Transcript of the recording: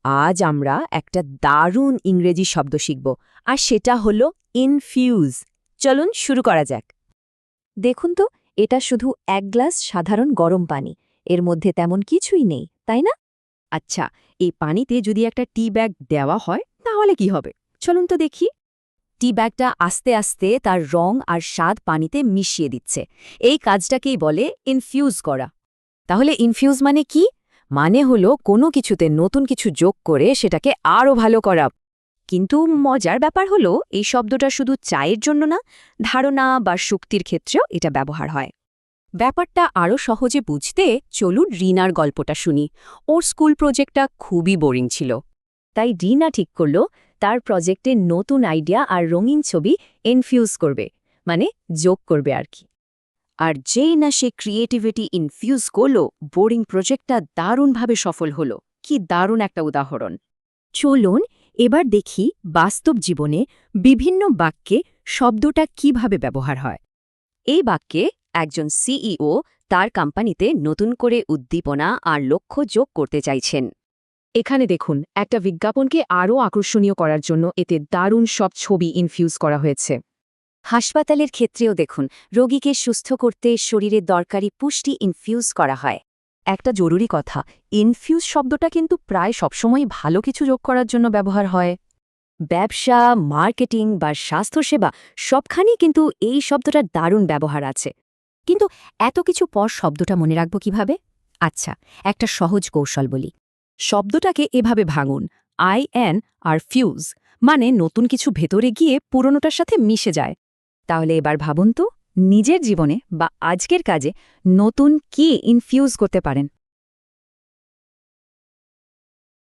আজ আমরা একটা দারুণ ইংরেজি শব্দ শিখব আর সেটা হলো ইনফিউজ। চলুন শুরু করা যাক। দেখুন তো, এটা শুধু এক গ্লাস সাধারণ গরম পানি। এর মধ্যে তেমন কিছুই নেই, তাই না? আচ্ছা, এই পানিতে যদি একটা টি ব্যাগ দেওয়া হয় তাহলে কি হবে? চলুন তো দেখি। টি ব্যাগটা আস্তে আস্তে তার রং আর স্বাদ পানিতে মিশিয়ে দিচ্ছে। এই কাজটাকেই বলে ইনফিউজ করা। তাহলে ইনফিউজ মানে কি? মানে হলো কোনো কিছুতে নতুন কিছু যোগ করে সেটাকে আরও ভালো করা। কিন্তু মজার ব্যাপার হলো এই শব্দটা শুধু চায়ের জন্য না, ধারণা বা শক্তির ক্ষেত্রেও এটা ব্যবহার হয়। ব্যাপারটা আরও সহজে বুঝতে চলুন রিনার গল্পটা শুনি। ওর স্কুল প্রজেক্টটা খুবই বোরিং ছিল। তাই রিনা ঠিক করল তার প্রজেক্টে নতুন আইডিয়া আর রঙিন ছবি ইনফিউজ করবে, মানে যোগ করবে আর কি। আর যেই না সে ক্রিয়েটিভিটি ইনফিউজ করলো, বোরিং প্রজেক্টটা দারুণভাবে সফল হলো। কি দারুণ একটা উদাহরণ! চলুন এবার দেখি বাস্তব জীবনে বিভিন্ন বাক্যে শব্দটা কিভাবে ব্যবহার হয়। এই বাক্যে একজন সিইও তার কোম্পানিতে নতুন করে উদ্দীপনা আর লক্ষ্য যোগ করতে চাইছেন। এখানে দেখুন, একটা বিজ্ঞাপনকে আরও আকর্ষণীয় করার জন্য এতে দারুণ সব ছবি ইনফিউজ করা হয়েছে। হাসপাতালের ক্ষেত্রেও দেখুন, রোগীকে সুস্থ করতে শরীরে দরকারি পুষ্টি ইনফিউজ করা হয়। একটা জরুরি কথা, ইনফিউজ শব্দটা কিন্তু প্রায় সবসময় ভালো কিছু যোগ করার জন্য ব্যবহার হয়। ব্যবসা, মার্কেটিং বা স্বাস্থ্যসেবা সবখানেই কিন্তু এই শব্দটার দারুণ ব্যবহার আছে। কিন্তু এত কিছু পর শব্দটা মনে রাখব কিভাবে? আচ্ছা, একটা সহজ কৌশল বলি। শব্দটাকে এভাবে ভাঙুন, আইএন আর ফিউজ, মানে নতুন কিছু ভেতরে গিয়ে পুরনোটার সাথে মিশে যায়। তাহলে এবার ভাবুন তো, নিজের জীবনে বা আজকের কাজে নতুন কি ইনফিউজ করতে পারেন।